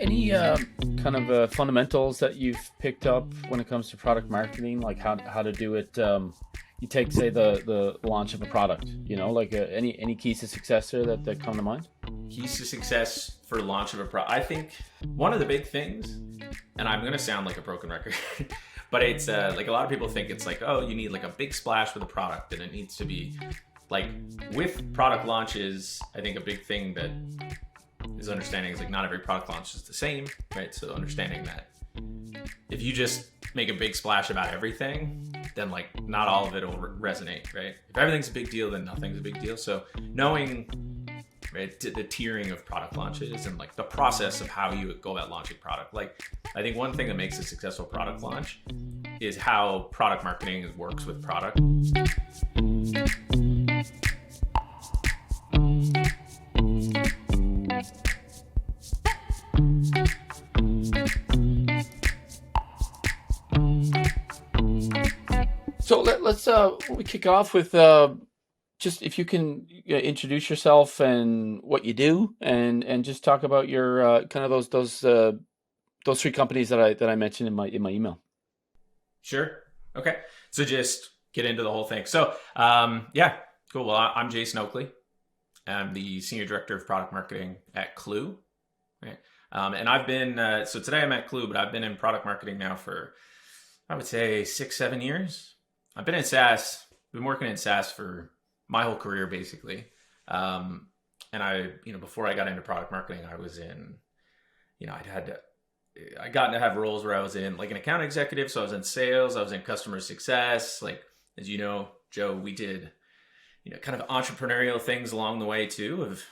Any kind of fundamentals that you've picked up when it comes to product marketing, like how to do it? You take, say, the launch of a product. Like any keys to success there that come to mind? Keys to success for launch of a product. I think one of the big things, and I'm going to sound like a broken record, but it's like a lot of people think it's like, oh, you need like a big splash with a product, and it needs to be like with product launches. I think a big thing that is understanding is like not every product launch is the same, right? So understanding that if you just make a big splash about everything, then like not all of it will resonate, right? If everything's a big deal, then nothing's a big deal. So knowing, right, the tiering of product launches and like the process of how you go about launching product. Like I think one thing that makes a successful product launch is how product marketing works with product. So let's we kick off with just if you can introduce yourself and what you do, and just talk about your kind of those three companies that I mentioned in my email. Sure. Okay. So just get into the whole thing. So yeah, cool. Well, I'm Jason Oakley. I'm the Senior Director of Product Marketing at Klue. Right. And I've been, so today I'm at Klue, but I've been in product marketing now for, I would say 6-7 years. I've been in SaaS, been working in SaaS for my whole career, basically. And before I got into product marketing, I was in, I got to have roles where I was in like an account executive. So I was in sales, I was in customer success. Like, as you know, Joe, we did, kind of entrepreneurial things along the way too, of,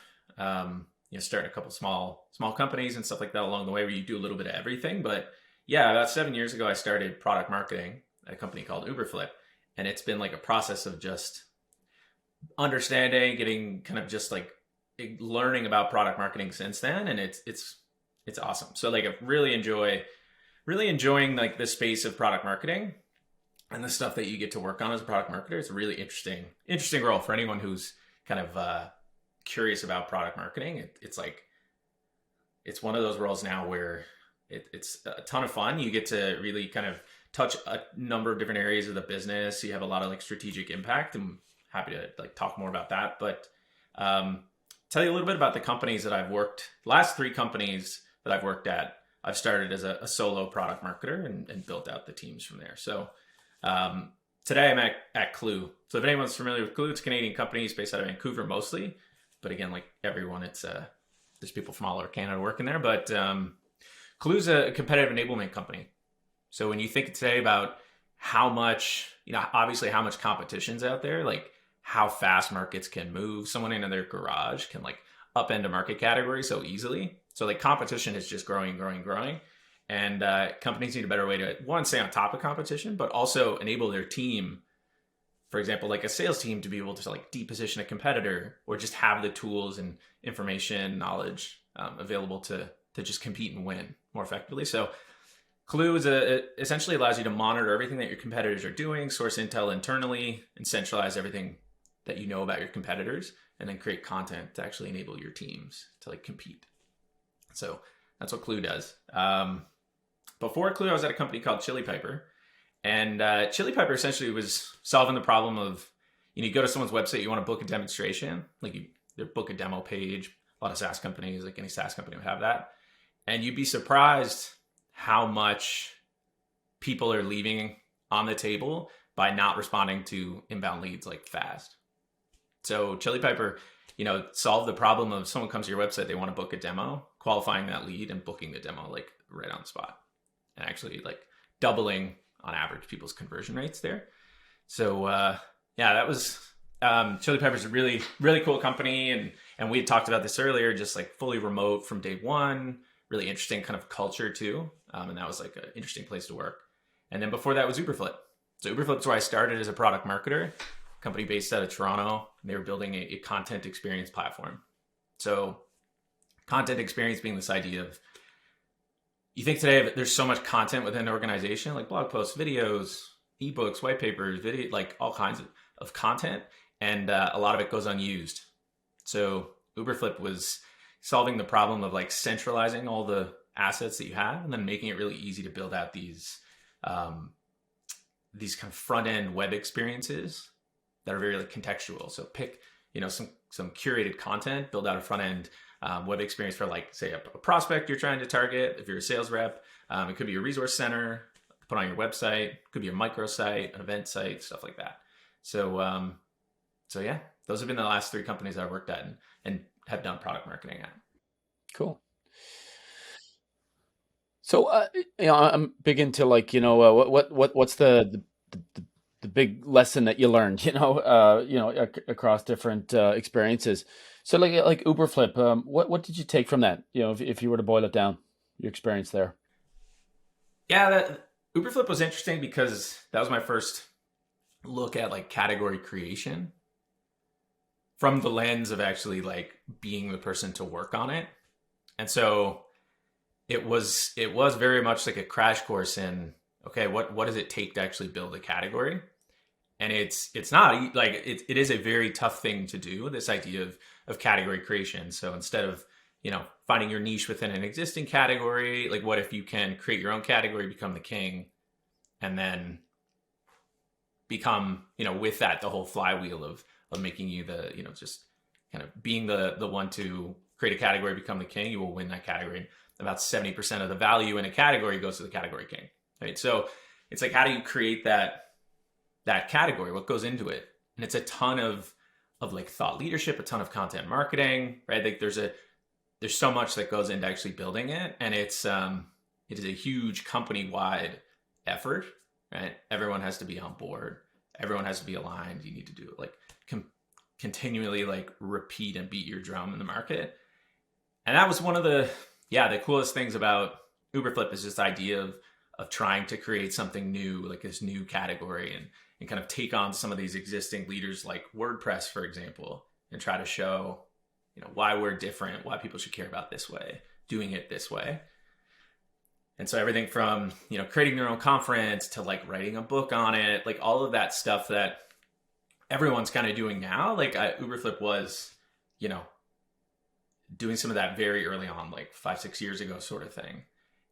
starting a couple small companies and stuff like that along the way where you do a little bit of everything. But yeah, about 7 years ago, I started product marketing at a company called Uberflip. And it's been like a process of just understanding, getting kind of just like learning about product marketing since then. And it's awesome. So like I really enjoying like the space of product marketing and the stuff that you get to work on as a product marketer. It's a really interesting role for anyone who's kind of curious about product marketing. It's one of those roles now where it's a ton of fun. You get to really kind of touch a number of different areas of the business. You have a lot of like strategic impact. I'm happy to like talk more about that, but tell you a little bit about the companies that I've worked. The last 3 companies that I've worked at, I've started as a solo product marketer and built out the teams from there. So today I'm at Klue. So if anyone's familiar with Klue, it's a Canadian company. It's based out of Vancouver mostly, but again, like everyone, it's there's people from all over Canada working there. But Klue's a competitive enablement company. So when you think today about how much, obviously how much competition's out there, like how fast markets can move, someone in their garage can like upend a market category so easily. So like competition is just growing. And companies need a better way to, one, stay on top of competition, but also enable their team, for example, like a sales team, to be able to like deposition a competitor or just have the tools and information, knowledge available to just compete and win more effectively. So Klue essentially allows you to monitor everything that your competitors are doing, source intel internally, and centralize everything that you know about your competitors, and then create content to actually enable your teams to like compete. So that's what Klue does. Before Klue, I was at a company called Chili Piper, and Chili Piper essentially was solving the problem of, you go to someone's website, you want to book a demonstration, like you book a demo page. A lot of SaaS companies, like any SaaS company would have that, and you'd be surprised how much people are leaving on the table by not responding to inbound leads like fast. So Chili Piper, solved the problem of someone comes to your website, they want to book a demo, qualifying that lead and booking the demo like right on the spot, and actually like doubling on average people's conversion rates there. So yeah, that was Chili Piper's a really, really cool company, and we had talked about this earlier, just like fully remote from day one. Really interesting kind of culture too. And that was like an interesting place to work. And then before that was Uberflip. So Uberflip's where I started as a product marketer, company based out of Toronto. And they were building a content experience platform. So content experience being this idea of, you think today there's so much content within an organization, like blog posts, videos, ebooks, white papers, video, like all kinds of content. And a lot of it goes unused. So Uberflip was solving the problem of like centralizing all the assets that you have, and then making it really easy to build out these kind of front end web experiences that are very like contextual. So pick, some curated content, build out a front end web experience for like, say, a prospect you're trying to target. If you're a sales rep, it could be a resource center, put on your website, it could be a microsite, an event site, stuff like that. So yeah, those have been the last three companies I've worked at and have done product marketing at. Cool. So, I'm big into like, what's the big lesson that you learned, across different experiences. So, like Uberflip, what did you take from that? If you were to boil it down, your experience there. Yeah, that Uberflip was interesting because that was my first look at like category creation from the lens of actually like being the person to work on it. And so it was very much like a crash course in, okay, what does it take to actually build a category? And it's not like it is a very tough thing to do, this idea of category creation. So instead of finding your niche within an existing category, like what if you can create your own category, become the king, and then become, with that, the whole flywheel of making you the, just kind of being the one to create a category, become the king. You will win that category. About 70% of the value in a category goes to the category king, right? So it's like, how do you create that category? What goes into it? And it's a ton of like thought leadership, a ton of content marketing, right? Like there's so much that goes into actually building it, and it is a huge company-wide effort, right? Everyone has to be on board. Everyone has to be aligned. You need to do it like continually like repeat and beat your drum in the market. And that was one of the coolest things about Uberflip, is this idea of trying to create something new, like this new category, and kind of take on some of these existing leaders like WordPress, for example, and try to show, why we're different, why people should care about this way, doing it this way. And so everything from, creating their own conference to like writing a book on it, like all of that stuff that everyone's kind of doing now, like Uberflip was, doing some of that very early on, like 5-6 years ago sort of thing.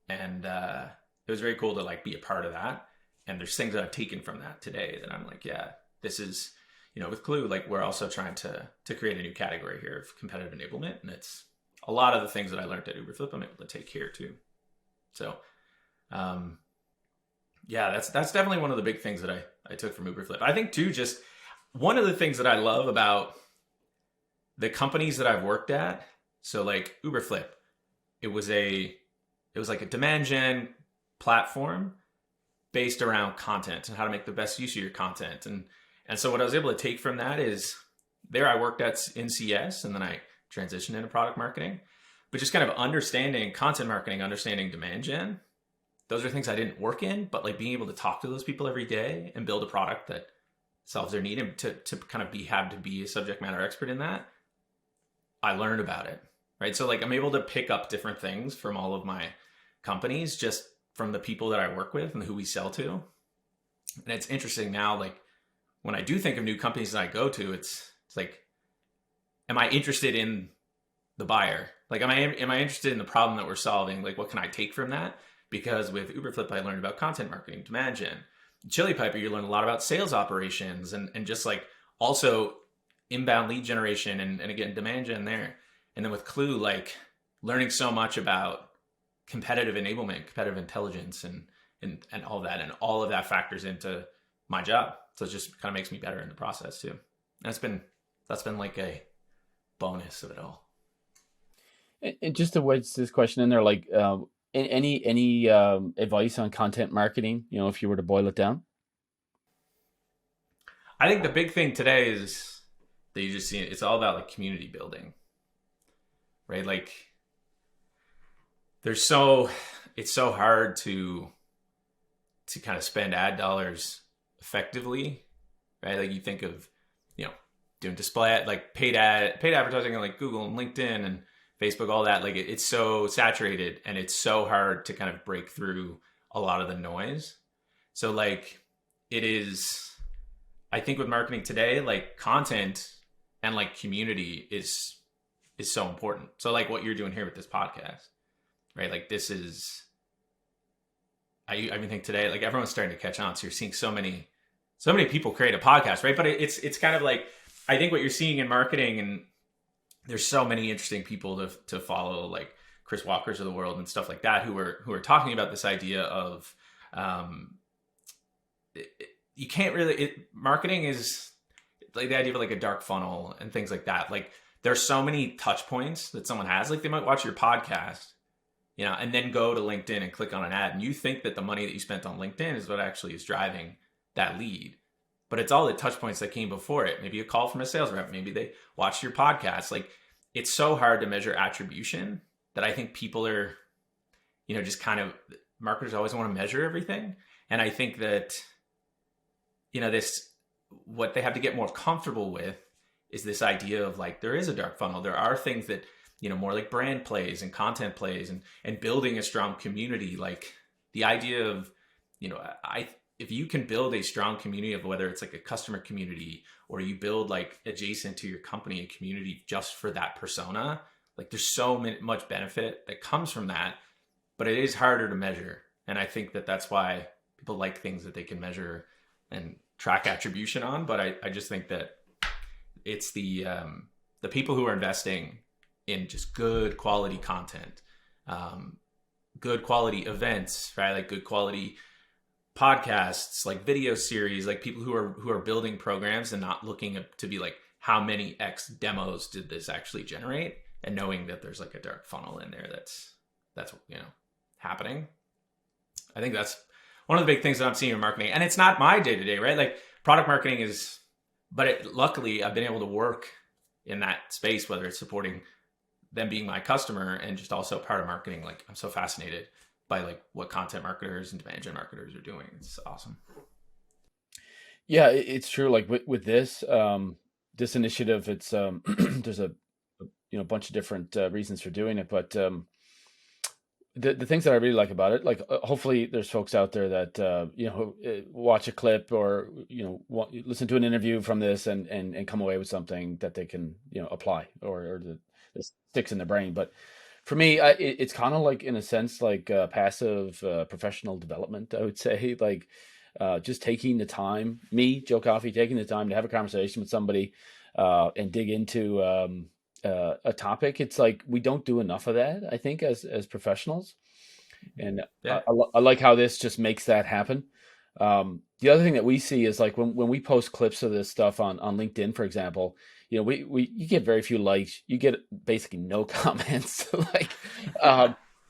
And it was very cool to like be a part of that. And there's things that I've taken from that today that I'm like, yeah, this is, with Klue, like we're also trying to create a new category here of competitive enablement. And it's a lot of the things that I learned at Uberflip, I'm able to take here too. So, that's definitely one of the big things that I took from Uberflip. I think too, just one of the things that I love about the companies that I've worked at. So like Uberflip, it was like a demand gen platform based around content and how to make the best use of your content. And so what I was able to take from that is, there I worked at in CS, and then I transitioned into product marketing, but just kind of understanding content marketing, understanding demand gen. Those are things I didn't work in, but like being able to talk to those people every day and build a product that solves their need, and to kind of have to be a subject matter expert in that, I learned about it, right? So like I'm able to pick up different things from all of my companies, just from the people that I work with and who we sell to. And it's interesting now, like when I do think of new companies that I go to, it's like, am I interested in the buyer? Like, am I interested in the problem that we're solving? Like, what can I take from that? Because with Uberflip, I learned about content marketing, demand gen. Chili Piper, you learn a lot about sales operations and just like also inbound lead generation and again, demand gen there. And then with Klue, like learning so much about competitive enablement, competitive intelligence, and all that, and all of that factors into my job. So it just kind of makes me better in the process too. And that's been like a bonus of it all. And just to wedge this question in there, like any advice on content marketing? If you were to boil it down. I think the big thing today is that you just see it's all about like community building, right? Like it's so hard to kind of spend ad dollars effectively, right? Like you think of, doing display, like paid advertising on like Google and LinkedIn and Facebook, all that. Like it's so saturated, and it's so hard to kind of break through a lot of the noise. So like it is, I think with marketing today, like content and like community is so important. So like what you're doing here with this podcast, right? Like this is, I even think today, like everyone's starting to catch on. So you're seeing so many people create a podcast, right? But it's kind of like, I think what you're seeing in marketing, and there's so many interesting people to follow, like Chris Walkers of the world and stuff like that, who are talking about this idea of, you can't really, marketing is like the idea of like a dark funnel and things like that. Like there's so many touch points that someone has. Like they might watch your podcast, and then go to LinkedIn and click on an ad, and you think that the money that you spent on LinkedIn is what actually is driving that lead. But it's all the touch points that came before it. Maybe a call from a sales rep. Maybe they watched your podcast. Like it's so hard to measure attribution that I think people are, just kind of, marketers always want to measure everything. And I think that, what they have to get more comfortable with is this idea of like, there is a dark funnel. There are things that, more like brand plays and content plays and building a strong community. Like the idea of, if you can build a strong community of whether it's like a customer community or you build like adjacent to your company, a community just for that persona, like there's so much benefit that comes from that, but it is harder to measure. And I think that that's why people like things that they can measure and track attribution on. But I just think that it's the people who are investing in just good quality content, good quality events, right? Like good quality podcasts, like video series, like people who are building programs and not looking to be like, how many X demos did this actually generate? And knowing that there's like a dark funnel in there that's happening. I think that's one of the big things that I'm seeing in marketing. And it's not my day-to-day, right? Like product marketing is, but luckily I've been able to work in that space, whether it's supporting them being my customer and just also part of marketing. Like I'm so fascinated by like what content marketers and demand gen marketers are doing. It's awesome. Yeah, it's true. Like with this this initiative, it's there's a bunch of different reasons for doing it, but the things that I really like about it, like hopefully there's folks out there that watch a clip or listen to an interview from this and come away with something that they can apply or that sticks in their brain. But for me, it's kind of like, in a sense, like passive professional development, I would say. Like just taking the time, me, Joe Coffey, taking the time to have a conversation with somebody and dig into a topic. It's like we don't do enough of that, I think, as professionals. And Yeah. I like how this just makes that happen. The other thing that we see is like when we post clips of this stuff on LinkedIn, for example, you get very few likes, you get basically no comments, like,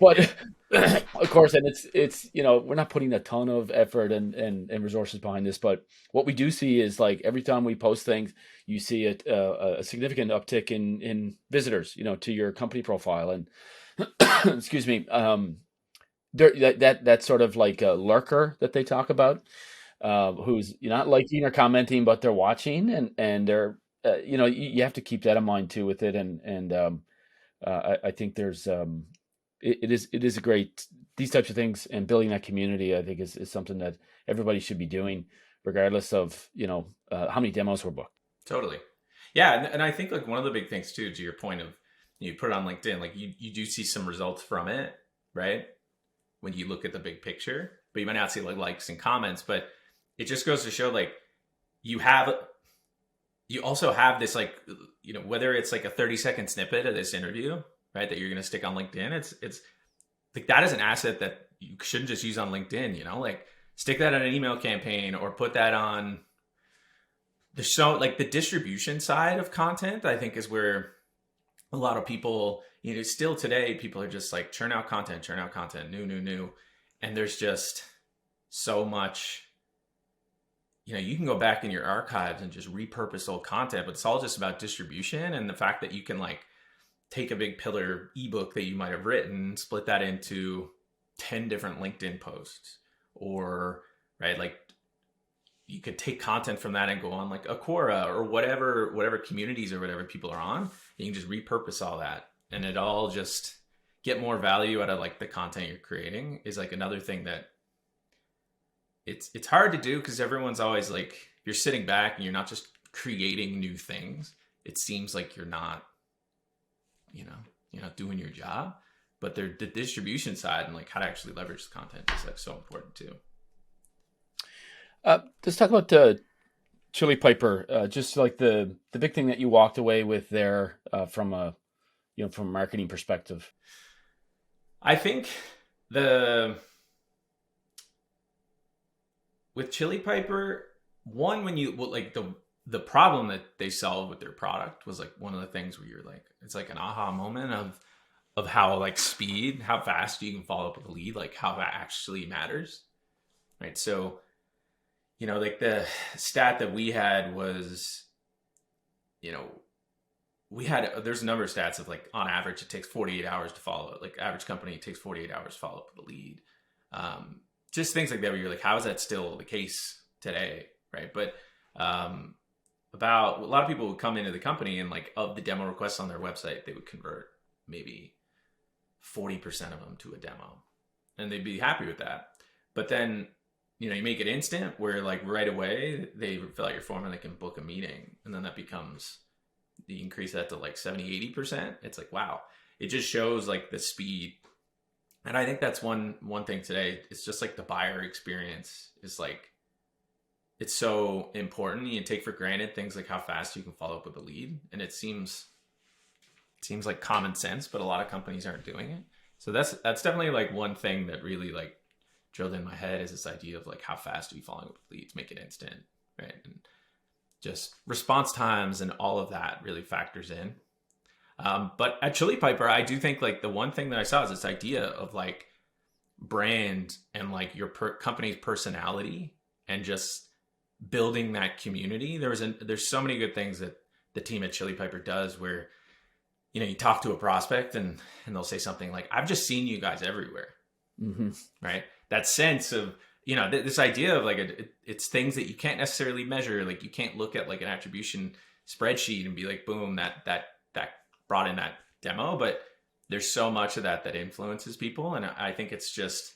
but of course, and it's we're not putting a ton of effort and resources behind this, but what we do see is like every time we post things, you see a significant uptick in visitors, to your company profile, and excuse me, that's sort of like a lurker that they talk about, who's not liking or commenting, but they're watching, and they're you have to keep that in mind too with it, and I think there's it is a great, these types of things, and building that community, I think, is something that everybody should be doing, regardless of how many demos were booked. Totally. Yeah. And I think like one of the big things too, to your point of, you put it on LinkedIn, like you do see some results from it, right? When you look at the big picture, but you might not see like likes and comments, but it just goes to show like you also have this, like, whether it's like a 30-second snippet of this interview, right, that you're going to stick on LinkedIn, it's like, that is an asset that you shouldn't just use on LinkedIn, like stick that in an email campaign or put that on. There's so, like, the distribution side of content, I think, is where a lot of people, still today, people are just like churn out content, new. And there's just so much, you can go back in your archives and just repurpose old content, but it's all just about distribution and the fact that you can like take a big pillar ebook that you might have written, split that into 10 different LinkedIn posts, or, right, like you could take content from that and go on like a Quora or whatever communities or whatever people are on. You can just repurpose all that, and it all just get more value out of like the content you're creating is like another thing that it's hard to do, because everyone's always like, if you're sitting back and you're not just creating new things, it seems like you're not doing your job. but the distribution side and like how to actually leverage the content is like so important too. Let's talk about Chili Piper. Just like the big thing that you walked away with there from a from a marketing perspective. I think the with Chili Piper, one when you like the problem that they solved with their product was like one of the things where you're like it's like an aha moment of how like speed, how fast you can follow up with a lead, like how that actually matters, right? So like the stat that we had was, you know, there's a number of stats of like on average it takes 48 hours to follow it. Like average company it takes 48 hours to follow up with a lead. Just things like that where you're like, how is that still the case today, right? But about a lot of people would come into the company and like of the demo requests on their website, they would convert maybe 40% of them to a demo, and they'd be happy with that. But then you make it instant where like right away they fill out your form and they can book a meeting, and then that becomes you increase that to like 70-80%. It's like, wow, it just shows like the speed. And I think that's one thing today. It's just like the buyer experience is like, it's so important. You take for granted things like how fast you can follow up with a lead. And it seems like common sense, but a lot of companies aren't doing it. So that's definitely like one thing that really like drilled in my head is this idea of like how fast are you following up with leads, make it instant, right? And just response times and all of that really factors in. But at Chili Piper, I do think like the one thing that I saw is this idea of like brand and like your company's personality and just building that community. There's so many good things that the team at Chili Piper does where, you talk to a prospect and they'll say something like, I've just seen you guys everywhere. Mm-hmm. Right. That sense of, this idea of like, it's things that you can't necessarily measure. Like you can't look at like an attribution spreadsheet and be like, boom, that brought in that demo, but there's so much of that influences people. And I think it's just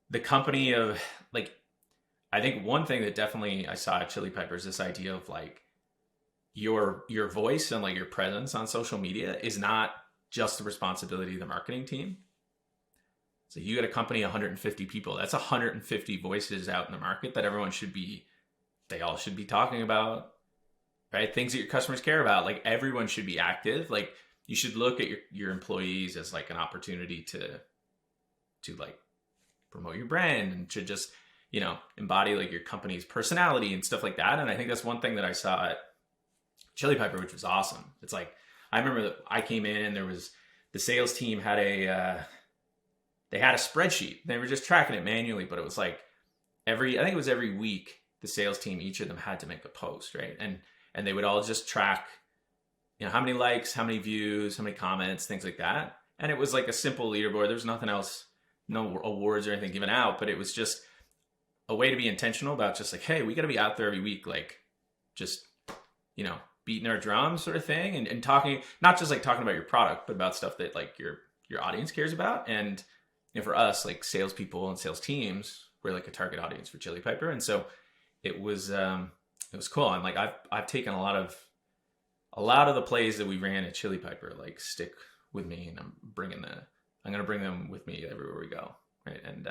the company of like, I think one thing that definitely I saw at Chili Piper is this idea of like your voice and like your presence on social media is not just the responsibility of the marketing team. So you got a company, 150 people, that's 150 voices out in the market that they all should be talking about, right? Things that your customers care about. Like everyone should be active. Like you should look at your employees as like an opportunity to like promote your brand and to just, embody like your company's personality and stuff like that. And I think that's one thing that I saw at Chili Piper, which was awesome. It's like, I remember that I came in and the sales team had they had a spreadsheet. They were just tracking it manually, but it was like I think it was every week, the sales team, each of them had to make a post, right? And they would all just track, how many likes, how many views, how many comments, things like that. And it was like a simple leaderboard. There was nothing else, no awards or anything given out, but it was just a way to be intentional about just like, hey, we got to be out there every week, like just, beating our drums sort of thing and talking, not just like talking about your product, but about stuff that like your audience cares about. And for us, like salespeople and sales teams, we're like a target audience for Chili Piper. And so it was cool. And like, I've taken a lot of the plays that we ran at Chili Piper, like stick with me, and I'm going to bring them with me everywhere we go. Right. And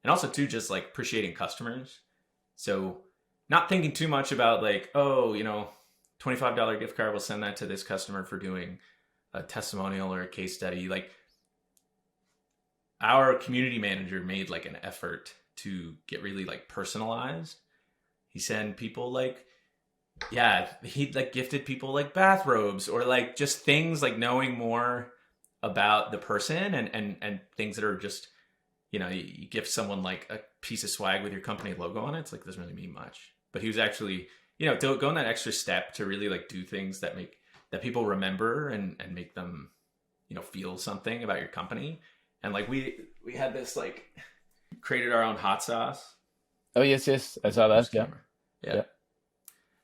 also too, just like appreciating customers. So not thinking too much about like, oh, $25 gift card, we'll send that to this customer for doing a testimonial or a case study. Like our community manager made like an effort to get really like personalized. He sent people like, he like gifted people like bathrobes or like just things like knowing more about the person and things that are just, you gift someone like a piece of swag with your company logo on it. It's like, doesn't really mean much, but he was actually, going that extra step to really like do things that people remember and make them, feel something about your company. And like we had this like created our own hot sauce. Oh yes, I saw that. Yeah.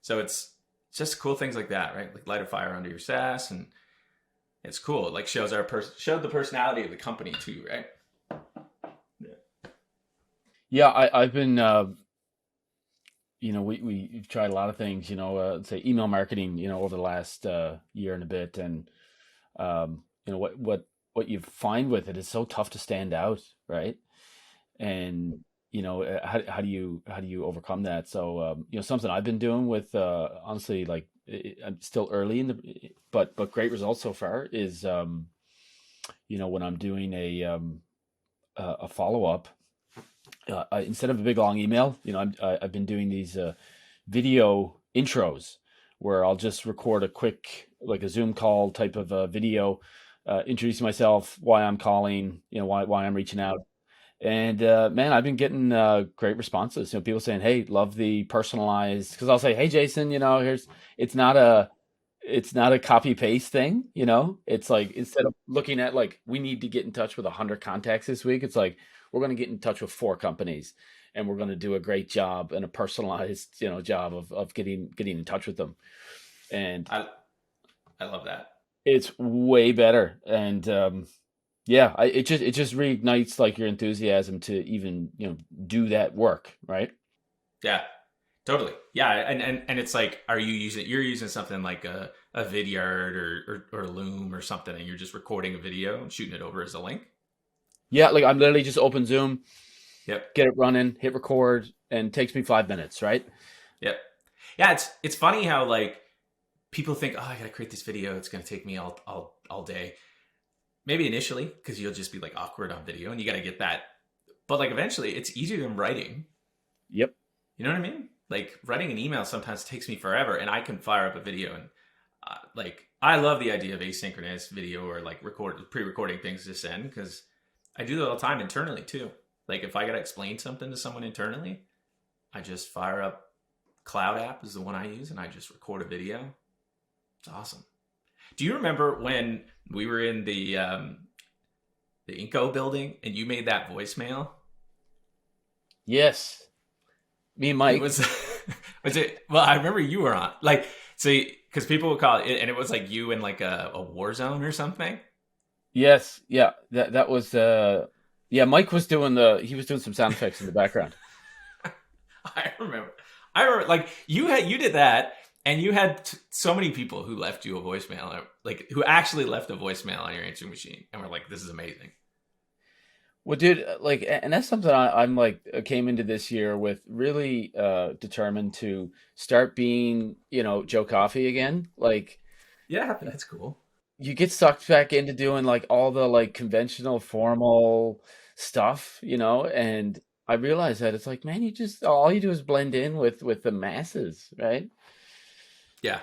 So it's just cool things like that, right? Like light a fire under your sass, and it's cool. It like showed the personality of the company too, right? Yeah, I've been we've tried a lot of things, say email marketing, over the last year and a bit, and what what you find with it is so tough to stand out, right? And how do you overcome that? So something I've been doing with honestly, like I'm still early in the, but great results so far is when I'm doing a follow up, instead of a big long email, I've been doing these video intros where I'll just record a quick, like a Zoom call type of a video, introducing myself, why I'm calling, why I'm reaching out. And man, I've been getting great responses. People saying, "Hey, love the personalized." Because I'll say, "Hey, Jason, here's." It's not a, it's not a copy paste thing. It's like instead of looking at like we need to get in touch with 100 contacts this week, it's like we're going to get in touch with 4 companies, and we're going to do a great job and a personalized, job of getting in touch with them. And I love that. it's way better. And yeah, it just reignites like your enthusiasm to even do that work, right? Yeah, totally. Yeah, and it's like, you're using something like a Vidyard or Loom or something, and you're just recording a video and shooting it over as a link. Yeah, like I'm literally just open Zoom, Yep. get it running, hit record, and it takes me 5 minutes, right? Yep. Yeah, it's funny how like people think, oh, I gotta create this video. It's gonna take me all day. Maybe initially, because you'll just be like awkward on video, and you gotta get that. But like eventually, it's easier than writing. Yep. You know what I mean? Like writing an email sometimes takes me forever, and I can fire up a video and like I love the idea of asynchronous video or like pre-recording things to send, because I do that all the time internally too. Like if I gotta explain something to someone internally, I just fire up Cloud app is the one I use, and I just record a video. It's awesome. Do you remember when we were in the Inco building and you made that voicemail? Yes. Me and It Mike. was was it? Well, I remember you were on like, see, because people would call it, and it was like you in like a war zone or something. Yes. Yeah. That was yeah, Mike was doing he was doing some sound effects in the background. I remember. I remember like you did that, and you had so many people who left you a voicemail, like who actually left a voicemail on your answering machine, and we're like, this is amazing. Well, dude, like, and that's something I'm like came into this year with really determined to start being, Joe Coffee again. Like, Yeah, that's cool. you get sucked back into doing like all the like conventional formal stuff, and I realized that it's like, man, you just all you do is blend in with the masses, right? Yeah,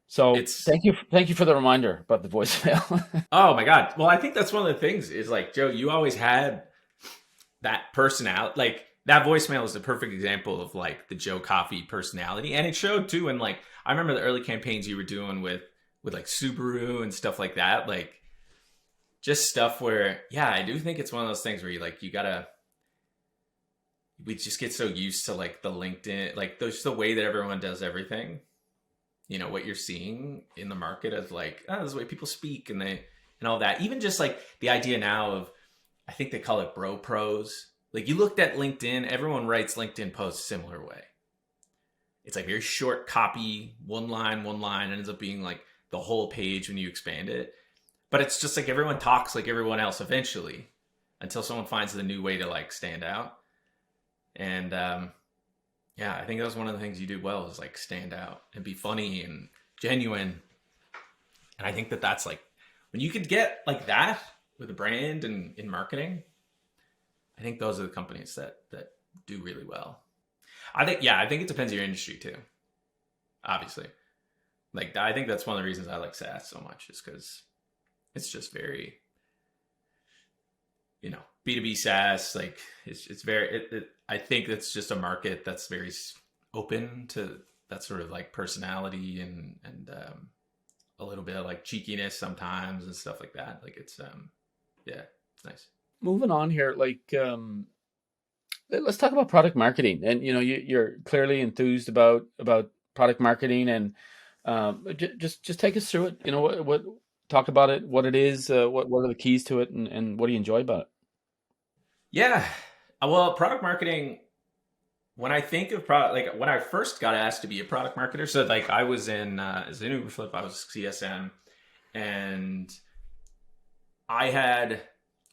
So it's thank you for the reminder about the voicemail. oh my god. Well, I think that's one of the things is like, Joe, you always had that personality. Like that voicemail is the perfect example of like the Joe Coffey personality, and it showed too. And like I remember the early campaigns you were doing with like Subaru and stuff like that. Like just stuff where, yeah, I do think it's one of those things where you gotta. We just get so used to like the LinkedIn, like there's the way that everyone does everything. What you're seeing in the market of like, oh, this is the way people speak and all that. Even just like the idea now of, I think they call it bro pros. Like you looked at LinkedIn, everyone writes LinkedIn posts similar way. It's like very short copy, one line, and ends up being like the whole page when you expand it. But it's just like everyone talks like everyone else eventually, until someone finds the new way to like stand out. And yeah, I think that was one of the things you do well is like stand out and be funny and genuine. And I think that that's like when you could get like that with a brand and in marketing, I think those are the companies that do really well. I think it depends on your industry too. Obviously, like I think that's one of the reasons I like SaaS so much is because it's just very, B2B SaaS. Like it's very. I think it's just a market that's very open to that sort of like personality and a little bit of like cheekiness sometimes and stuff like that. Like it's yeah, it's nice. Moving on here, like let's talk about product marketing. And you're clearly enthused about product marketing, and just take us through it. What talk about it, what it is, what are the keys to it, and what do you enjoy about it? Yeah. Well, product marketing, when I think of product, like when I first got asked to be a product marketer, so like I was in, as an Uber Flip, I was CSM, and I had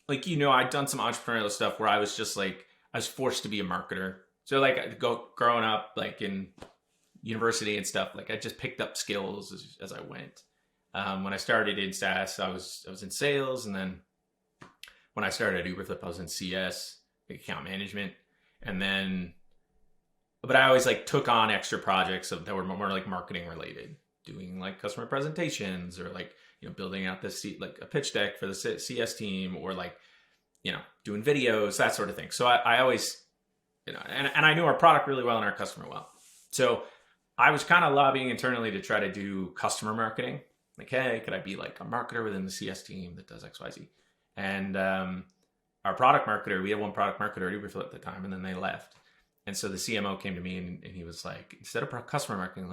like, I'd done some entrepreneurial stuff where I was just like, I was forced to be a marketer. So like growing up, like in university and stuff, like I just picked up skills as I went. When I started in SaaS, I was in sales, and then when I started at Uberflip, I was in CS, like account management, and then, but I always like took on extra projects that were more like marketing related, doing like customer presentations, or like building out this like a pitch deck for the CS team, or like doing videos, that sort of thing. So I always and I knew our product really well and our customer well. So I was kind of lobbying internally to try to do customer marketing. Like, hey, could I be like a marketer within the CS team that does XYZ? And our product marketer, we had one product marketer at Uberflip at the time, and then they left. And so the CMO came to me and he was like, instead of customer marketing,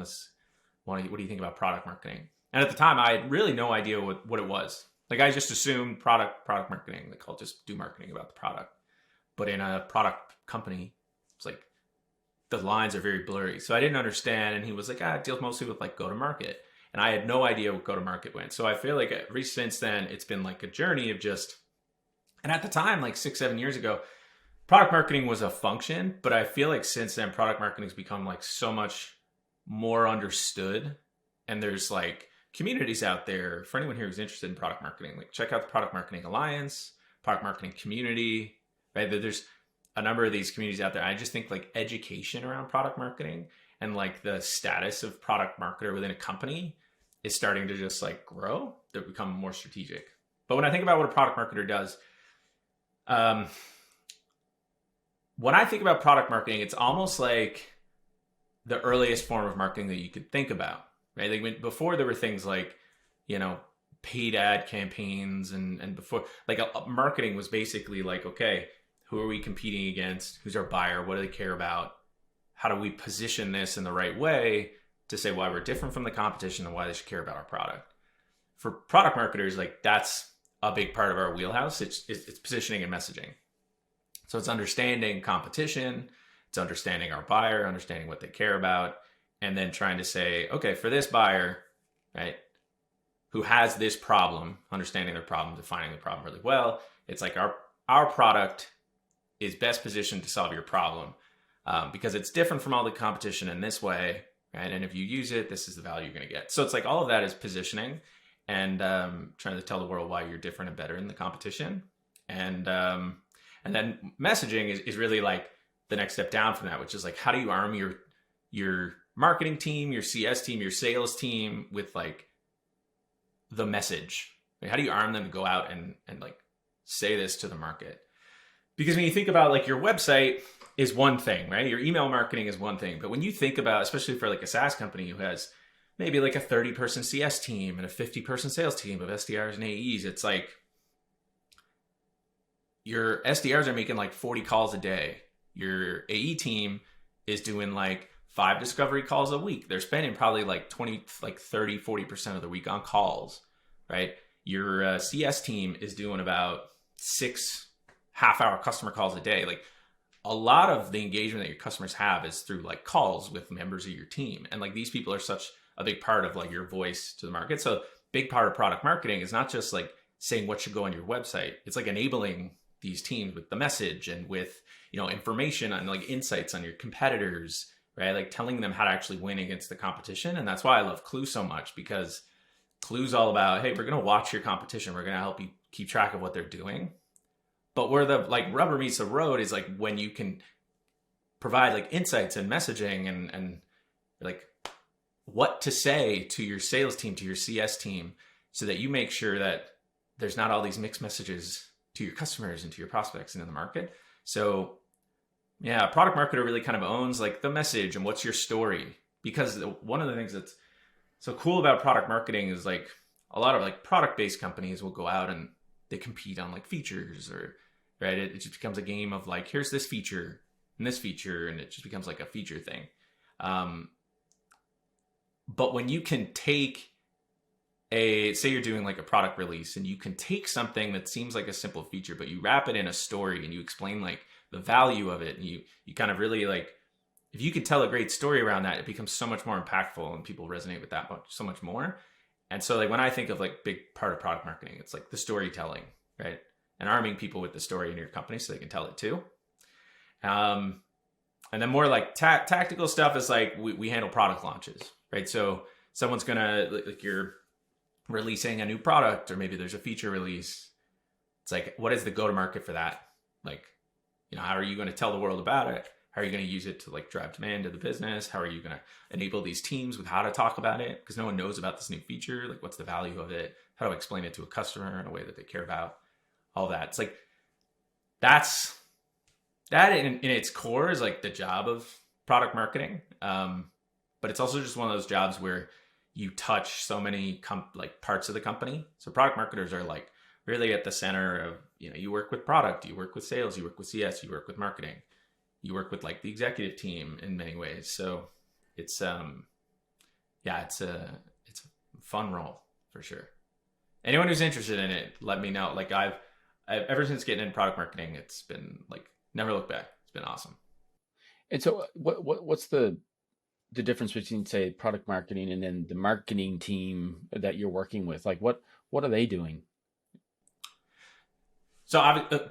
what do you think about product marketing? And at the time, I had really no idea what it was. Like, I just assumed product marketing. Like, I'll just do marketing about the product. But in a product company, it's like the lines are very blurry. So I didn't understand. And he was like, it deals mostly with like go to market. And I had no idea what go to market went. So I feel like ever since then, it's been like a journey of just, and at the time, like 6-7 years ago, product marketing was a function. But I feel like since then, product marketing has become like so much more understood. And there's like communities out there for anyone here who's interested in product marketing. Like, check out the Product Marketing Alliance, Product Marketing Community, right? There's a number of these communities out there. I just think like education around product marketing and like the status of product marketer within a company is starting to just like grow, to become more strategic. But when I think about what a product marketer does, when I think about product marketing, it's almost like the earliest form of marketing that you could think about, right? Like before there were things like, paid ad campaigns and before like marketing was basically like, okay, who are we competing against? Who's our buyer? What do they care about? How do we position this in the right way to say why we're different from the competition and why they should care about our product? For product marketers, like that's a big part of our wheelhouse. It's positioning and messaging. So it's understanding competition, it's understanding our buyer, understanding what they care about, and then trying to say, okay, for this buyer, right, who has this problem, understanding their problem, defining the problem really well. It's like our product is best positioned to solve your problem because it's different from all the competition in this way, right? And if you use it, this is the value you're going to get. So it's like all of that is positioning and trying to tell the world why you're different and better than the competition. And then messaging is really like the next step down from that, which is like, how do you arm your marketing team, your CS team, your sales team with like the message? Like, how do you arm them to go out and like say this to the market? Because when you think about like your website is one thing, right? Your email marketing is one thing. But when you think about, especially for like a SaaS company who has maybe like a 30-person CS team and a 50-person sales team of SDRs and AEs, it's like your SDRs are making like 40 calls a day. Your AE team is doing like 5 discovery calls a week. They're spending probably like 20, like 30, 40% of the week on calls, right? Your CS team is doing about 6 half-hour customer calls a day. Like a lot of the engagement that your customers have is through like calls with members of your team. And like these people are such a big part of like your voice to the market. So big part of product marketing is not just like saying what should go on your website. It's like enabling these teams with the message and with, information and like insights on your competitors, right? Like telling them how to actually win against the competition. And that's why I love Klue so much, because Klue's all about, hey, we're going to watch your competition. We're going to help you keep track of what they're doing. But where the like rubber meets the road is like when you can provide like insights and messaging and like what to say to your sales team, to your CS team, so that you make sure that there's not all these mixed messages to your customers and to your prospects and in the market. So yeah, a product marketer really kind of owns like the message and what's your story. Because one of the things that's so cool about product marketing is like a lot of like product-based companies will go out and they compete on like features or right. It just becomes a game of like, here's this feature and this feature, and it just becomes like a feature thing. But when you can take say you're doing like a product release and you can take something that seems like a simple feature, but you wrap it in a story and you explain like the value of it. And you kind of really like, if you could tell a great story around that, it becomes so much more impactful and people resonate with that so much more. And so like when I think of like big part of product marketing, it's like the storytelling, right? And arming people with the story in your company so they can tell it too. Um, and then more like tactical stuff is like we handle product launches, right? So someone's gonna like you're releasing a new product, or maybe there's a feature release. It's like, what is the go to market for that? Like, how are you going to tell the world about it? How are you going to use it to like drive demand to the business? How are you going to enable these teams with how to talk about it? Because no one knows about this new feature. Like, what's the value of it? How do I explain it to a customer in a way that they care about? All that. It's like, that in its core is like the job of product marketing. But it's also just one of those jobs where you touch so many like parts of the company. So product marketers are like really at the center of, you work with product, you work with sales, you work with CS, you work with marketing, you work with like the executive team in many ways. So it's it's a fun role for sure. Anyone who's interested in it, let me know. Like I've ever since getting into product marketing, it's been like never look back. It's been awesome. And so what's the difference between, say, product marketing and then the marketing team that you're working with? Like what are they doing? So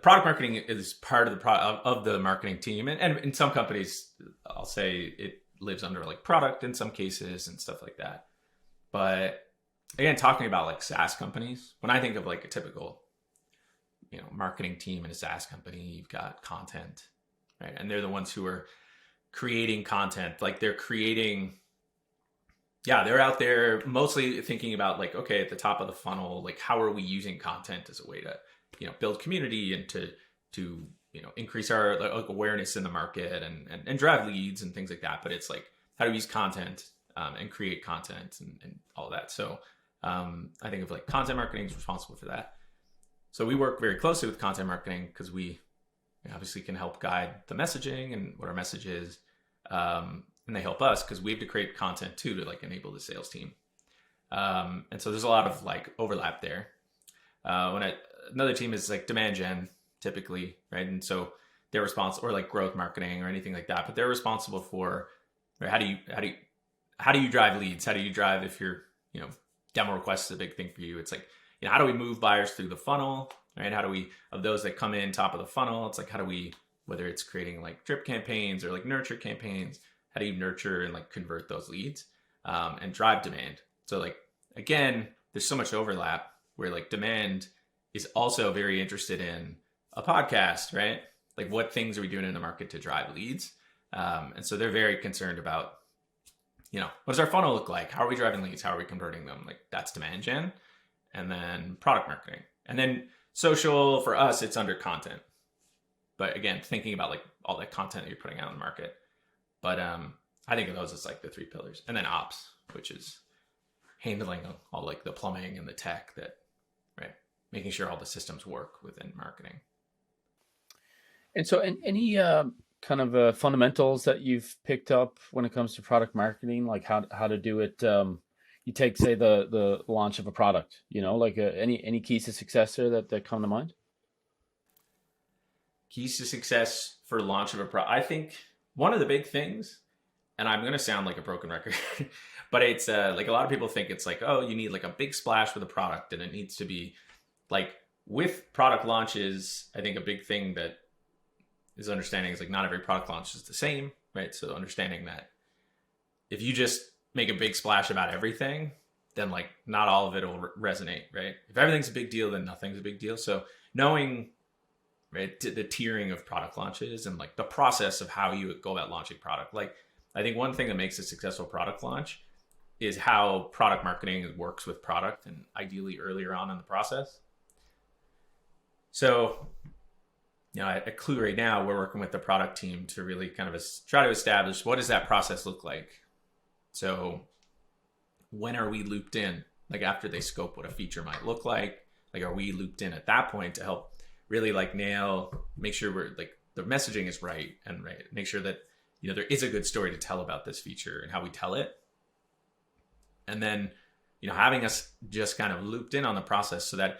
product marketing is part of of the marketing team, and in some companies, I'll say it lives under like product in some cases and stuff like that. But again, talking about like SaaS companies, when I think of like a typical, marketing team in a SaaS company, you've got content, right? And they're the ones who are creating content. Like they're out there mostly thinking about like, okay, at the top of the funnel, like how are we using content as a way to, build community and to increase our like awareness in the market and drive leads and things like that. But it's like, how do we use content and create content and all that. So I think of like content marketing is responsible for that. So we work very closely with content marketing because we obviously can help guide the messaging and what our message is. And they help us because we have to create content too to like enable the sales team. And so there's a lot of like overlap there. Another team is like demand gen typically, right? And so they're responsible, or like growth marketing or anything like that, but they're responsible for, right, how do you drive leads? How do you drive if you're, demo requests is a big thing for you. It's like, how do we move buyers through the funnel, right? How do we, of those that come in top of the funnel, it's like, how do we, whether it's creating like drip campaigns or like nurture campaigns, how do you nurture and like convert those leads and drive demand? So like, again, there's so much overlap where like demand is also very interested in a podcast, right? Like what things are we doing in the market to drive leads? And so they're very concerned about, what does our funnel look like? How are we driving leads? How are we converting them? Like that's demand gen. And then product marketing. And then social for us, it's under content. But again, thinking about like all that content that you're putting out in the market. But I think of those as like the three pillars. And then ops, which is handling all like the plumbing and the tech that, right, making sure all the systems work within marketing. And so any kind of fundamentals that you've picked up when it comes to product marketing, like how to do it? You take, say, the launch of a product, like any keys to success there that come to mind? Keys to success for launch of a product. I think one of the big things, and I'm going to sound like a broken record, but it's like a lot of people think it's like, oh, you need like a big splash with a product, and it needs to be like with product launches. I think a big thing that is understanding is like not every product launch is the same, right? So understanding that if you just make a big splash about everything, then like not all of it will resonate, right? If everything's a big deal, then nothing's a big deal. So knowing, right, the tiering of product launches and like the process of how you go about launching product. Like I think one thing that makes a successful product launch is how product marketing works with product, and ideally earlier on in the process. So, at Klue right now, we're working with the product team to really kind of try to establish what does that process look like. So when are we looped in? Like after they scope what a feature might look like are we looped in at that point to help really like make sure we're like the messaging is right, make sure that, there is a good story to tell about this feature and how we tell it. And then, having us just kind of looped in on the process so that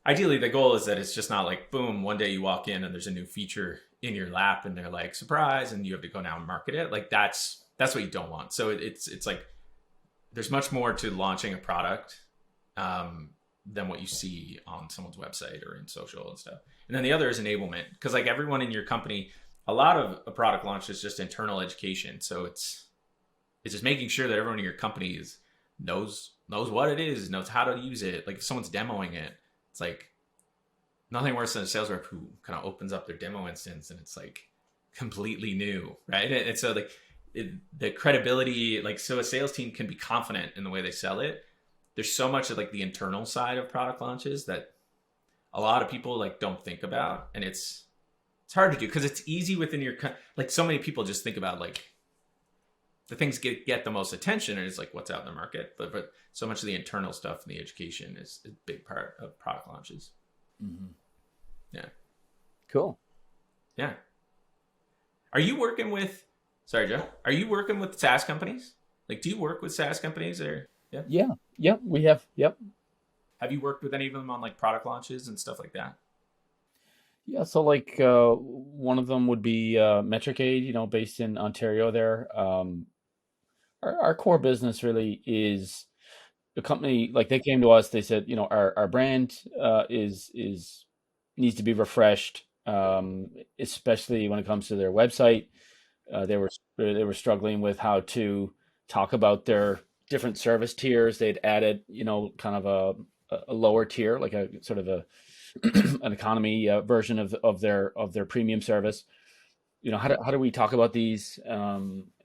ideally the goal is that it's just not like, boom, one day you walk in and there's a new feature in your lap and they're like, surprise, and you have to go now and market it. Like that's what you don't want. So it's like there's much more to launching a product than what you see on someone's website or in social and stuff. And then the other is enablement, because like everyone in your company, a lot of a product launch is just internal education. So it's just making sure that everyone in your company knows what it is, knows how to use it. Like if someone's demoing it, it's like nothing worse than a sales rep who kind of opens up their demo instance and it's like completely new, right? And so like the credibility, like so a sales team can be confident in the way they sell it. There's so much of like the internal side of product launches that a lot of people like don't think about, and it's hard to do because it's easy within your like so many people just think about like the things get the most attention and it's like what's out in the market, but so much of the internal stuff and the education is a big part of product launches. Mm-hmm. Yeah. Cool. Yeah. Are you working with, sorry, Joe, are you working with SaaS companies? Like, do you work with SaaS companies or, yeah? Yeah. Yep. We have. Yep. Have you worked with any of them on like product launches and stuff like that? Yeah. So like one of them would be Metric Aid, based in Ontario there. Our core business really is the company, like they came to us, they said, our brand is needs to be refreshed, especially when it comes to their website. They were struggling with how to talk about their different service tiers. They'd added, kind of a lower tier, like a sort of a an economy version of their premium service. How do we talk about these?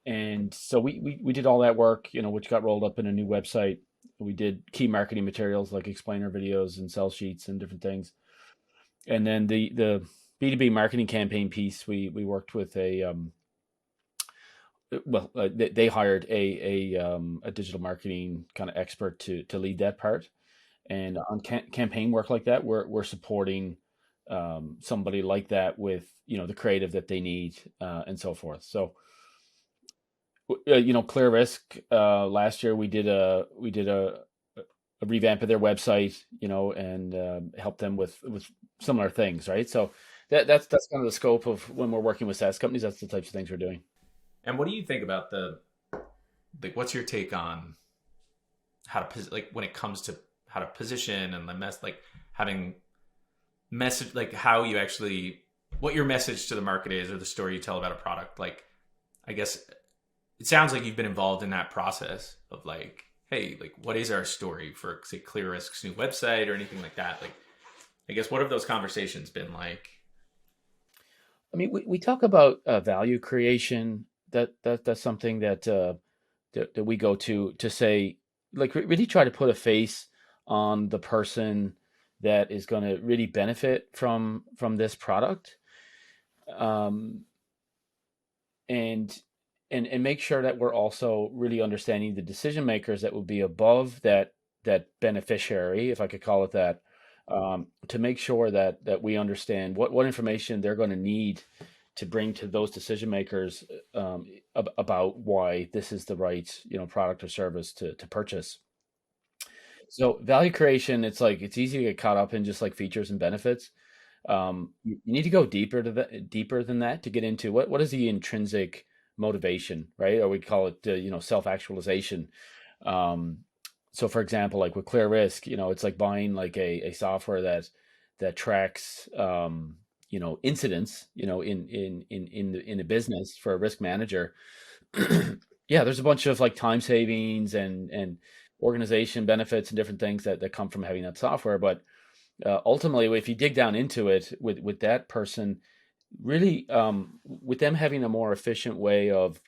And so we did all that work, which got rolled up in a new website. We did key marketing materials like explainer videos and sell sheets and different things. And then the B2B marketing campaign piece, we worked with they hired a digital marketing kind of expert to lead that part. And on campaign work like that, we're supporting somebody like that with the creative that they need and so forth. So Clear Risk, last year we did a revamp of their website, and help them with similar things, right? So that's kind of the scope of when we're working with SaaS companies. That's the types of things we're doing. And what do you think about like, what's your take on how to, like, when it comes to how to position and like having message, like how you actually, what your message to the market is or the story you tell about a product? Like, I guess it sounds like you've been involved in that process of like, hey, like what is our story for, say, Clear Risk's new website or anything like that? Like, I guess, what have those conversations been like? I mean, we talk about value creation. That's something that we go to say, like, really try to put a face on the person that is going to really benefit from this product, um, and and make sure that we're also really understanding the decision makers that will be above that beneficiary, if I could call it that, to make sure that we understand what information they're going to need to bring to those decision makers, about why this is the right product or service to purchase. So value creation, it's like it's easy to get caught up in just like features and benefits. You need to go deeper than that to get into what is the intrinsic motivation, right? Or we call it self actualization. Um, so for example, like with Clear Risk, it's like buying like a software that tracks incidents, in the business for a risk manager. Yeah, there's a bunch of like time savings and organization benefits and different things that come from having that software. But ultimately, if you dig down into it with that person, really, with them having a more efficient way of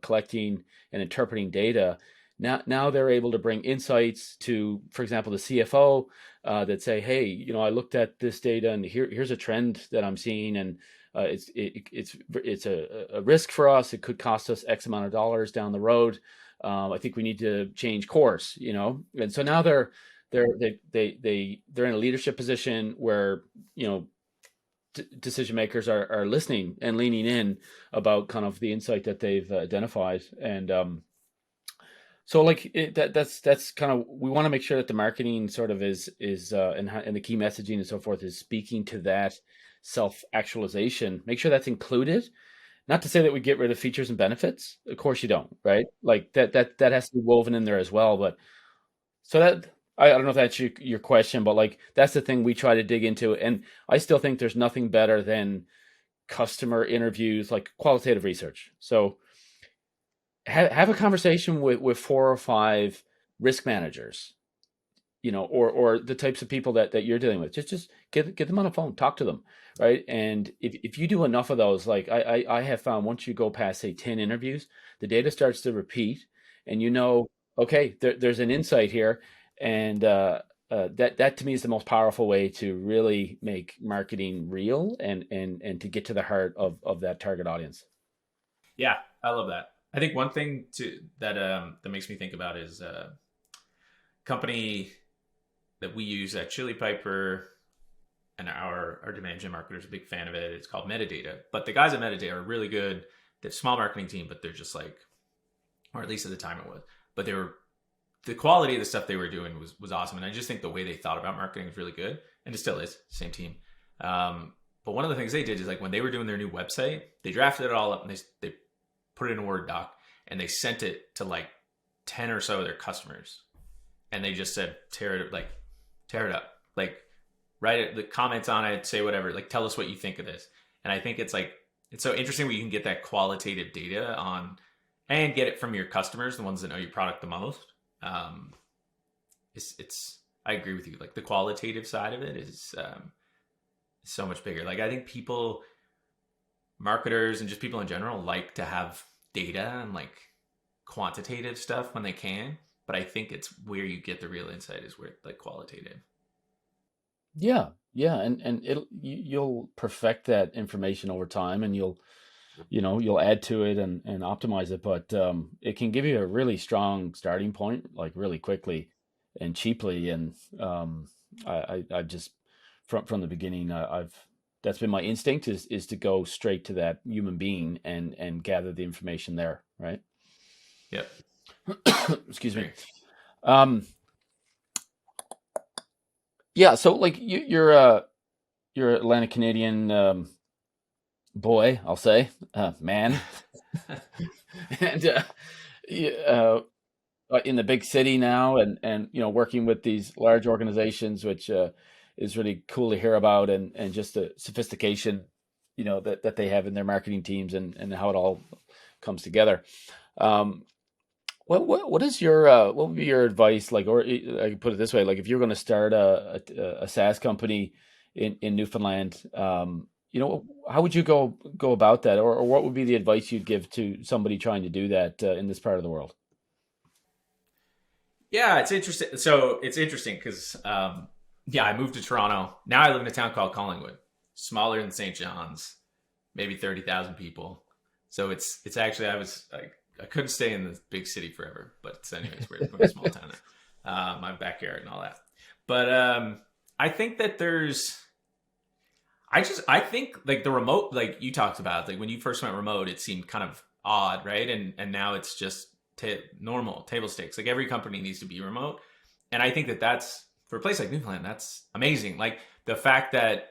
collecting and interpreting data, now they're able to bring insights to, for example, the CFO, that say, hey, I looked at this data and here's a trend that I'm seeing, and it's a risk for us. It could cost us X amount of dollars down the road. I think we need to change course, and so now they're in a leadership position where decision makers are listening and leaning in about kind of the insight that they've identified. And so like that's kind of, we want to make sure that the marketing sort of is and the key messaging and so forth is speaking to that self actualization. Make sure that's included. Not to say that we get rid of features and benefits. Of course you don't, right? Like that has to be woven in there as well. But so I don't know if that's your question, but like that's the thing we try to dig into. And I still think there's nothing better than customer interviews, like qualitative research. So have a conversation with four or five risk managers, or the types of people that you're dealing with. Just get them on the phone, talk to them, right? And if you do enough of those, like I have found, once you go past say 10 interviews, the data starts to repeat, and okay, there's an insight here, and that to me is the most powerful way to really make marketing real and to get to the heart of that target audience. Yeah, I love that. I think one thing that makes me think about is company that we use at Chili Piper, and our demand gen marketer is a big fan of it. It's called Metadata. But the guys at Metadata are really good. They have a small marketing team, but they're just like, or at least at the time it was. But the quality of the stuff they were doing was awesome. And I just think the way they thought about marketing was really good. And it still is, same team. But one of the things they did is, like, when they were doing their new website, they drafted it all up and they put it in a Word doc, and they sent it to like 10 or so of their customers. And they just said, tear it up, like write it, the comments on it, say whatever, like tell us what you think of this. And I think it's so interesting where you can get that qualitative data on and get it from your customers, the ones that know your product the most. It's I agree with you. Like, the qualitative side of it is so much bigger. Like, I think marketers and just people in general like to have data and like quantitative stuff when they can. But I think it's where you get the real insight is where, like, qualitative. Yeah, yeah, and you'll perfect that information over time, and you'll add to it and optimize it, but it can give you a really strong starting point, like really quickly and cheaply. And I just from the beginning, I've that's been my instinct, is to go straight to that human being and gather the information there, right? Yep. Excuse me. Agree. Um, yeah, so like you're Atlantic Canadian boy, I'll say, man, and you- uh, in the big city now, and working with these large organizations, which is really cool to hear about, and just the sophistication that they have in their marketing teams, and how it all comes together. Um, what is your what would be your advice, like, or I can put it this way, like if you're going to start a SaaS company in Newfoundland, how would you go about that, or what would be the advice you'd give to somebody trying to do that in this part of the world? Yeah, it's interesting. So it's interesting because, yeah, I moved to Toronto. Now I live in a town called Collingwood, smaller than St. John's, maybe 30,000 people. So it's actually, I couldn't stay in the big city forever, but anyways, we're in a small town now. My backyard and all that. But I think that I think, like, the remote, like you talked about, like when you first went remote, it seemed kind of odd, right? And now it's just normal table stakes. Like, every company needs to be remote, and I think that that's, for a place like Newfoundland, that's amazing. Like, the fact that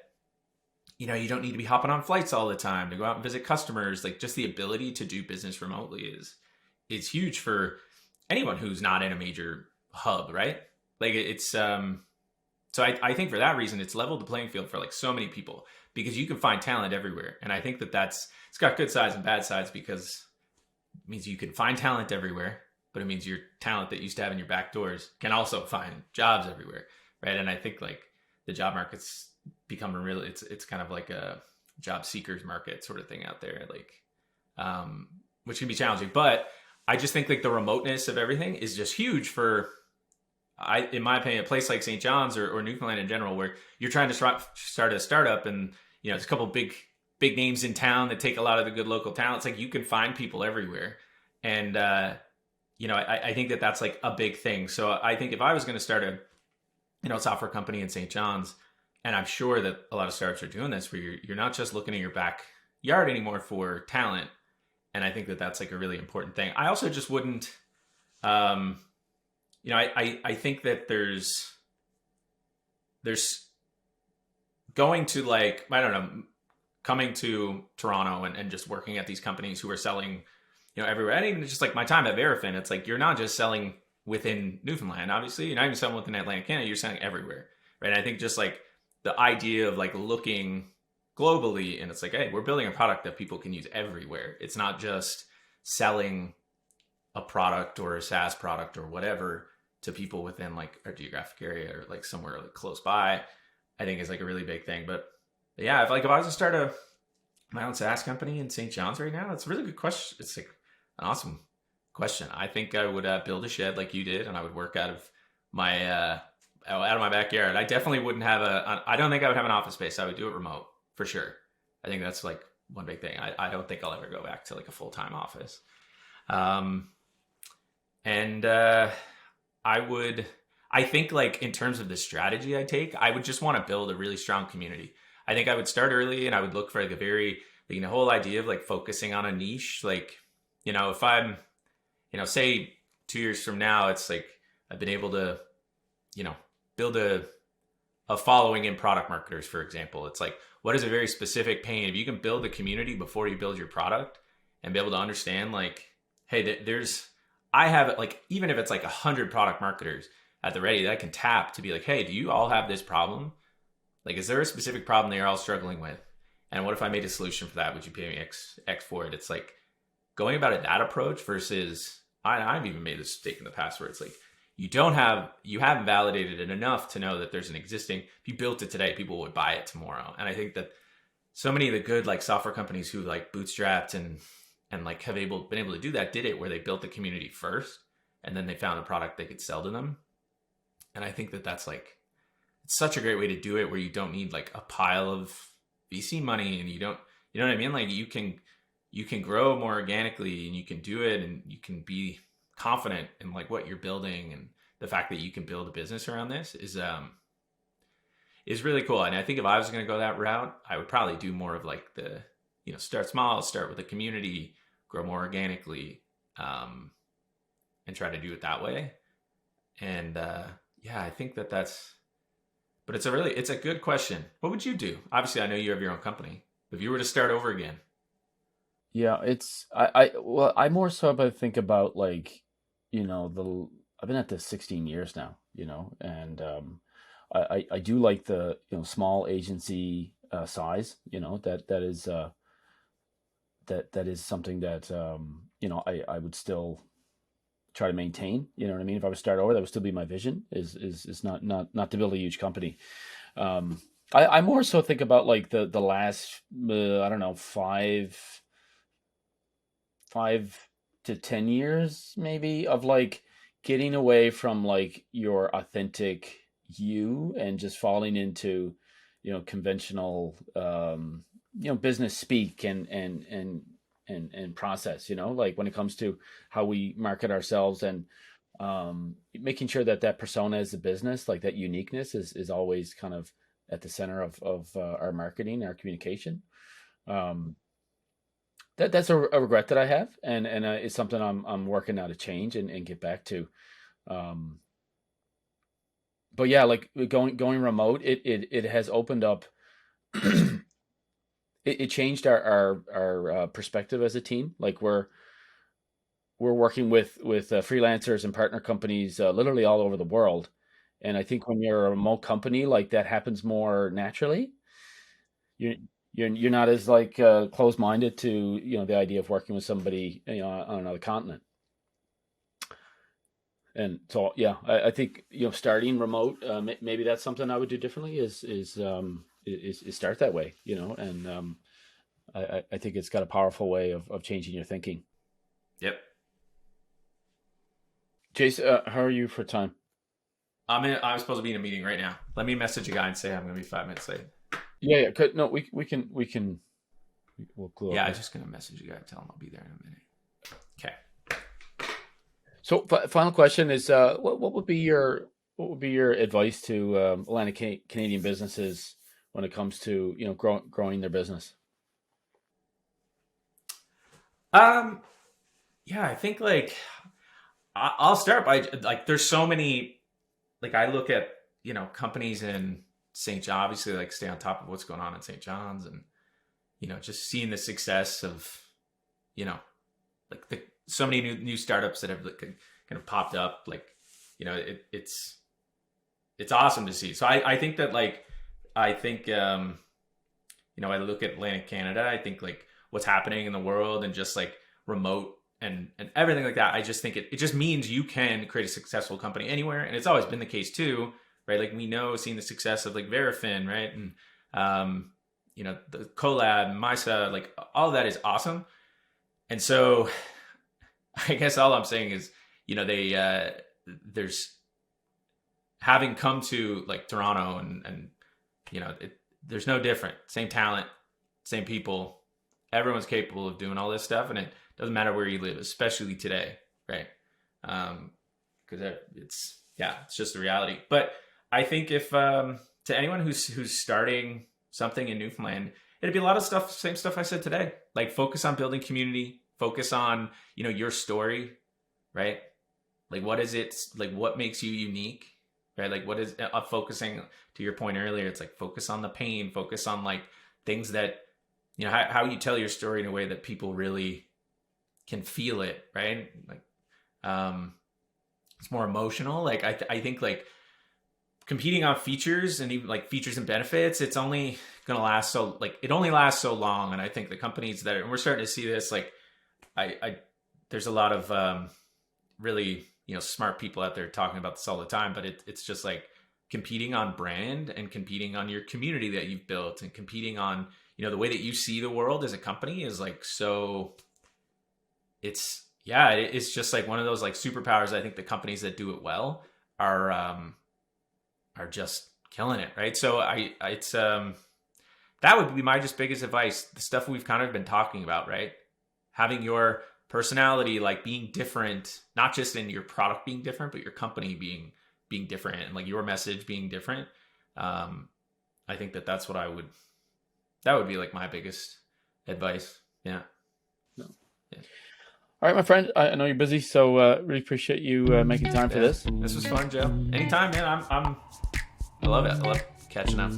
you don't need to be hopping on flights all the time to go out and visit customers. Like, just the ability to do business remotely is huge for anyone who's not in a major hub, right? Like, it's so I think for that reason, it's leveled the playing field for, like, so many people, because you can find talent everywhere. And I think that it's got good sides and bad sides, because it means you can find talent everywhere, but it means your talent that you used to have in your back doors can also find jobs everywhere, right? And I think, like, the job market's become it's kind of like a job seekers market sort of thing out there, like, which can be challenging. But I just think, like, the remoteness of everything is just huge for, in my opinion, a place like St. John's, or Newfoundland in general, where you're trying to start a startup, and there's a couple big names in town that take a lot of the good local talent. It's like you can find people everywhere, and I think that that's, like, a big thing. So I think if I was going to start a software company in St. John's, and I'm sure that a lot of startups are doing this, where you're not just looking at your backyard anymore for talent, and I think that that's, like, a really important thing. I also just wouldn't. I think that there's going to, like, I don't know, coming to Toronto and just working at these companies who are selling, everywhere. And even just, like, my time at Verifin, it's like, you're not just selling within Newfoundland, obviously. You're not even selling within Atlantic Canada, you're selling everywhere. Right. And I think just like the idea of like looking globally and it's like, hey, we're building a product that people can use everywhere. It's not just selling a product or a SaaS product or whatever to people within like our geographic area or like somewhere like close by, I think is like a really big thing. But yeah, if I was to start my own SaaS company in St. John's right now, it's a really good question. It's like an awesome question. I think I would build a shed like you did, and I would work out of my backyard. I definitely wouldn't have I don't think I would have an office space. I would do it remote for sure. I think that's like one big thing. I don't think I'll ever go back to like a full-time office. And I think like in terms of the strategy I take, I would just want to build a really strong community. I think I would start early and I would look for like a very, the whole idea of like focusing on a niche. Like, if I'm, say 2 years from now, it's like I've been able to, build a following in product marketers, for example. It's like, what is a very specific pain? If you can build a community before you build your product and be able to understand like, hey, I have like, even if it's like 100 product marketers at the ready that I can tap to be like, hey, do you all have this problem? Like, is there a specific problem that you're all struggling with? And what if I made a solution for that? Would you pay me X for it? It's like going about it that approach versus I've even made this mistake in the past where it's like, you haven't validated it enough to know that there's an existing, if you built it today, people would buy it tomorrow. And I think that so many of the good like software companies who like bootstrapped and like have been able to do that, did it where they built the community first and then they found a product they could sell to them. And I think that that's like, it's such a great way to do it where you don't need like a pile of VC money and you know what I mean? Like you can grow more organically and you can do it and you can be confident in like what you're building, and the fact that you can build a business around this is really cool. And I think if I was going to go that route, I would probably do more of like the, start small, start with a community, grow more organically, and try to do it that way. And yeah, I think but it's a good question. What would you do? Obviously, I know you have your own company. If you were to start over again. Yeah, well, I more so about think about like, I've been at this 16 years now, and I do like the, small agency size, that is something that I would still try to maintain. You know what I mean? If I would start over, that would still be my vision. Is not to build a huge company. I more so think about like the last I don't know, 5 to 10 years maybe of like getting away from like your authentic you and just falling into conventional business speak and process, like when it comes to how we market ourselves and making sure that persona as a business, like that uniqueness is always kind of at the center of our marketing, our communication. That's a regret that I have, and it's something I'm working now to change and get back to. But yeah, like going remote, it has opened up. It changed our perspective as a team. Like we're working with freelancers and partner companies literally all over the world, and I think when you're a remote company, like that happens more naturally. You you're not as like closed minded to the idea of working with somebody on another continent. And so yeah, I think starting remote, maybe that's something I would do differently. Is start that way, and I think it's got a powerful way of changing your thinking. Yep. Jason, how are you for time? I'm supposed to be in a meeting right now. Let me message a guy and say I'm going to be 5 minutes late. Yeah. No, we'll glue Yeah, up. I'm just going to message a guy and tell him I'll be there in a minute. Okay. So final question is, what would be your advice to Atlantic Canadian businesses when it comes to growing their business? Yeah, I think like I'll start by like there's so many, like I look at companies in St. John, obviously like stay on top of what's going on in St. John's, and just seeing the success of like so many new startups that have like kind of popped up, like it's awesome to see. So I think that like, I think, I look at Atlantic Canada, I think like what's happening in the world and just like remote and everything like that. I just think it just means you can create a successful company anywhere. And it's always been the case too, right? Like we know, seeing the success of like Verifin, right? And, the Collab, MISA, like all of that is awesome. And so I guess all I'm saying is, there's having come to like Toronto and there's no different, same talent, same people, everyone's capable of doing all this stuff. And it doesn't matter where you live, especially today. Right. Cause it's just the reality. But I think if, to anyone who's starting something in Newfoundland, it'd be a lot of stuff, same stuff I said today, like focus on building community, focus on, your story, right? Like, what is it? Like, what makes you unique, right? Like, what is focusing to your point earlier? It's like, focus on the pain, focus on like things that, how you tell your story in a way that people really can feel it, right? Like, it's more emotional. Like, I think like competing on features and even like features and benefits, it's only going to last so like, it only lasts so long. And I think the companies that and we're starting to see this, like, there's a lot of, really, smart people out there talking about this all the time, but it's just like competing on brand and competing on your community that you've built and competing on, the way that you see the world as a company is like, so it's just like one of those like superpowers. I think the companies that do it well are just killing it. Right. So that would be my just biggest advice. The stuff we've kind of been talking about, right? Having your personality, like being different, not just in your product being different, but your company being different and like your message being different. I think that would be like my biggest advice. Yeah. No. Yeah. All right, my friend, I know you're busy, so really appreciate you making time for this. This was fun, Joe. Anytime, man. I love it. I love catching up.